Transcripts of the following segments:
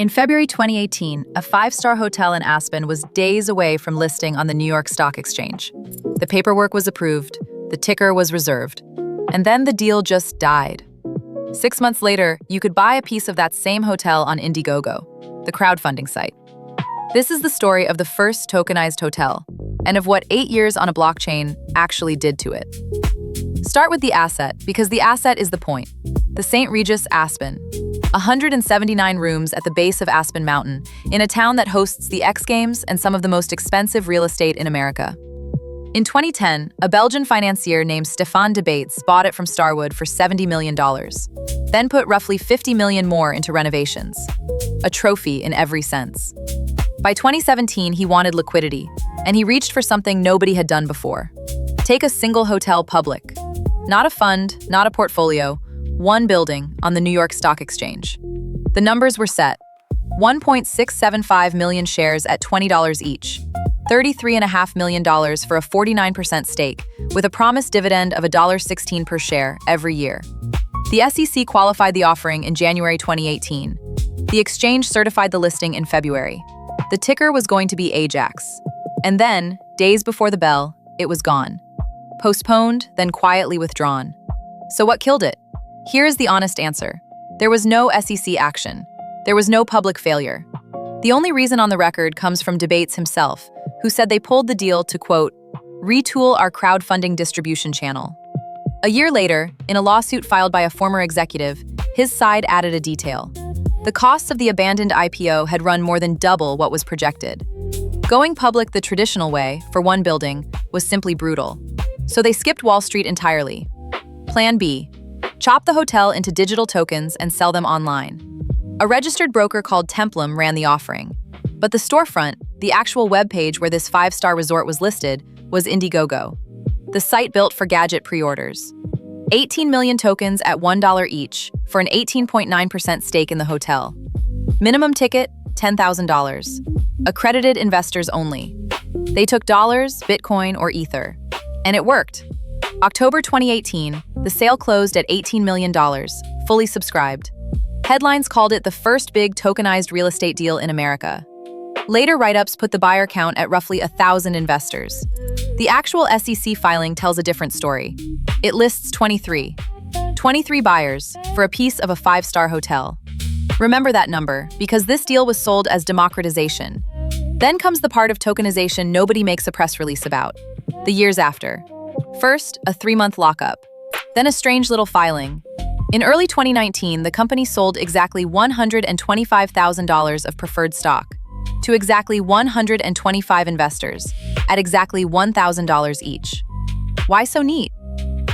In February 2018, a five-star hotel in Aspen was days away from listing on the New York Stock Exchange. The paperwork was approved, the ticker was reserved, and then the deal just died. 6 months later, you could buy a piece of that same hotel on Indiegogo, the crowdfunding site. This is the story of the first tokenized hotel, and of what 8 years on a blockchain actually did to it. Start with the asset, because the asset is the point. The St. Regis Aspen, 179 rooms at the base of Aspen Mountain, in a town that hosts the X Games and some of the most expensive real estate in America. In 2010, a Belgian financier named Stefan de Baets bought it from Starwood for $70 million, then put roughly $50 million more into renovations. A trophy in every sense. By 2017, he wanted liquidity, and he reached for something nobody had done before. Take a single hotel public. Not a fund, not a portfolio, one building on the New York Stock Exchange. The numbers were set. 1.675 million shares at $20 each. $33.5 million for a 49% stake, with a promised dividend of $1.16 per share every year. The SEC qualified the offering in January 2018. The exchange certified the listing in February. The ticker was going to be AJAX. And then, days before the bell, it was gone. Postponed, then quietly withdrawn. So what killed it? Here is the honest answer. There was no SEC action. There was no public failure. The only reason on the record comes from de Baets himself, who said they pulled the deal to, quote, retool our crowdfunding distribution channel. A year later, in a lawsuit filed by a former executive, his side added a detail. The costs of the abandoned IPO had run more than double what was projected. Going public the traditional way, for one building, was simply brutal. So they skipped Wall Street entirely. Plan B. Chop the hotel into digital tokens and sell them online. A registered broker called Templum ran the offering. But the storefront, the actual web page where this five-star resort was listed, was Indiegogo, the site built for gadget pre-orders. 18 million tokens at $1 each for an 18.9% stake in the hotel. Minimum ticket, $10,000. Accredited investors only. They took dollars, Bitcoin, or Ether. And it worked. October 2018, the sale closed at $18 million, fully subscribed. Headlines called it the first big tokenized real estate deal in America. Later write-ups put the buyer count at roughly 1,000 investors. The actual SEC filing tells a different story. It lists 23 buyers for a piece of a five-star hotel. Remember that number, because this deal was sold as democratization. Then comes the part of tokenization nobody makes a press release about. The years after. First, a 3-month lockup. Then a strange little filing. In early 2019, the company sold exactly $125,000 of preferred stock to exactly 125 investors at exactly $1,000 each. Why so neat?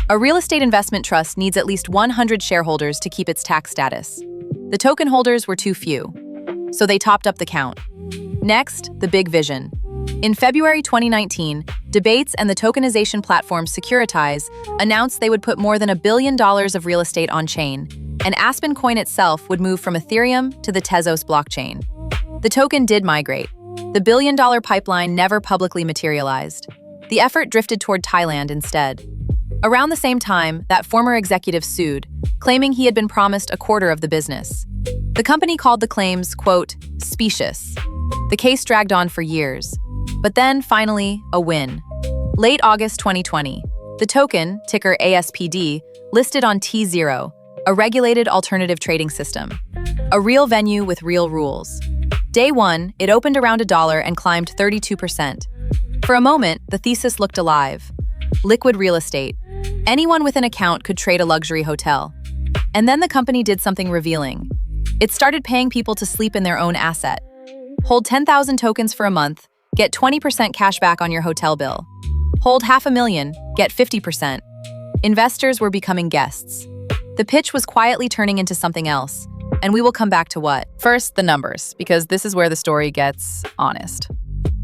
A real estate investment trust needs at least 100 shareholders to keep its tax status. The token holders were too few, so they topped up the count. Next, the big vision. In February 2019, de Baets and the tokenization platform Securitize announced they would put more than $1 billion of real estate on-chain, and Aspen Coin itself would move from Ethereum to the Tezos blockchain. The token did migrate. The billion-dollar pipeline never publicly materialized. The effort drifted toward Thailand instead. Around the same time, that former executive sued, claiming he had been promised a quarter of the business. The company called the claims, quote, specious. The case dragged on for years. But then, finally, a win. Late August 2020, the token, ticker ASPD, listed on T0, a regulated alternative trading system. A real venue with real rules. Day one, it opened around $1 and climbed 32%. For a moment, the thesis looked alive. Liquid real estate. Anyone with an account could trade a luxury hotel. And then the company did something revealing. It started paying people to sleep in their own asset. Hold 10,000 tokens for a month, get 20% cash back on your hotel bill. Hold 500,000, get 50%. Investors were becoming guests. The pitch was quietly turning into something else, and we will come back to what. First, the numbers, because this is where the story gets honest.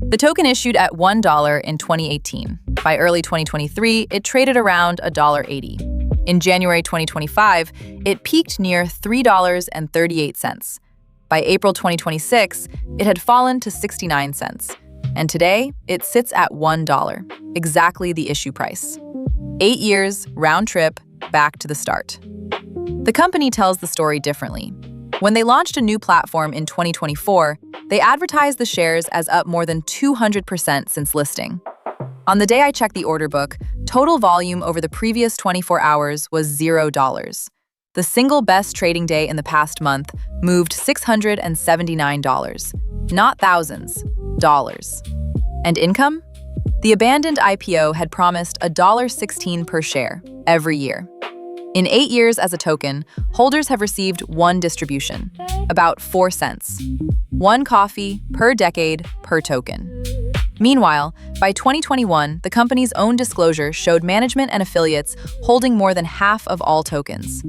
The token issued at $1 in 2018. By early 2023, it traded around $1.80. In January 2025, it peaked near $3.38. By April 2026, it had fallen to 69 cents. And today, it sits at $1, exactly the issue price. 8 years, round trip, back to the start. The company tells the story differently. When they launched a new platform in 2024, they advertised the shares as up more than 200% since listing. On the day I checked the order book, total volume over the previous 24 hours was $0. The single best trading day in the past month moved $679, not thousands, dollars. And income? The abandoned IPO had promised $1.16 per share every year. In 8 years as a token, holders have received one distribution, about 4 cents. One coffee per decade per token. Meanwhile, by 2021, the company's own disclosure showed management and affiliates holding more than half of all tokens.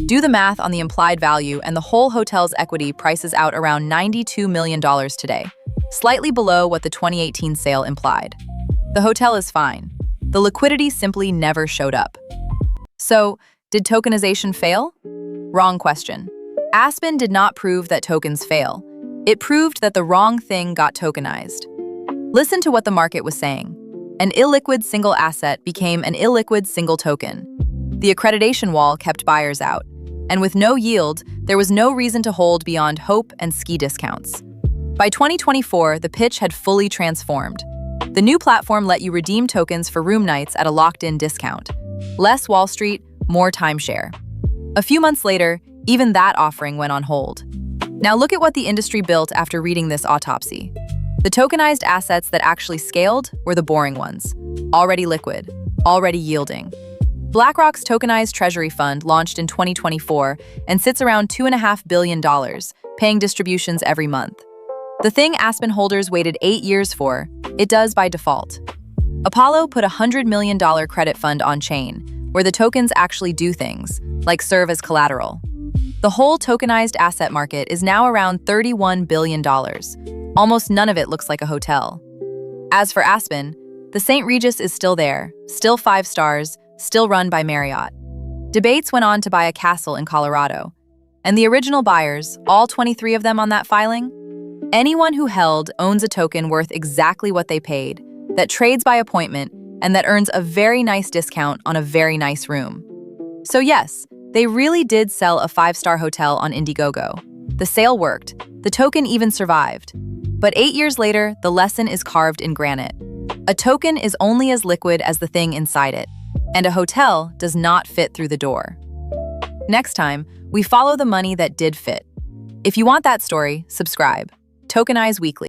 Do the math on the implied value, and the whole hotel's equity prices out around $92 million today, slightly below what the 2018 sale implied. The hotel is fine. The liquidity simply never showed up. So, did tokenization fail? Wrong question. Aspen did not prove that tokens fail. It proved that the wrong thing got tokenized. Listen to what the market was saying. An illiquid single asset became an illiquid single token. The accreditation wall kept buyers out. And with no yield, there was no reason to hold beyond hope and ski discounts. By 2024, the pitch had fully transformed. The new platform let you redeem tokens for room nights at a locked-in discount. Less Wall Street, more timeshare. A few months later, even that offering went on hold. Now look at what the industry built after reading this autopsy. The tokenized assets that actually scaled were the boring ones. Already liquid, already yielding. BlackRock's tokenized treasury fund launched in 2024 and sits around $2.5 billion, paying distributions every month. The thing Aspen holders waited 8 years for, it does by default. Apollo put a $100 million credit fund on chain, where the tokens actually do things, like serve as collateral. The whole tokenized asset market is now around $31 billion. Almost none of it looks like a hotel. As for Aspen, the St. Regis is still there, still 5 stars, still run by Marriott. Debates went on to buy a castle in Colorado. And the original buyers, all 23 of them on that filing? Anyone who held owns a token worth exactly what they paid, that trades by appointment, and that earns a very nice discount on a very nice room. So yes, they really did sell a 5-star hotel on Indiegogo. The sale worked. The token even survived. But 8 years later, the lesson is carved in granite. A token is only as liquid as the thing inside it, and a hotel does not fit through the door. Next time, we follow the money that did fit. If you want that story, subscribe. Tokenize Weekly.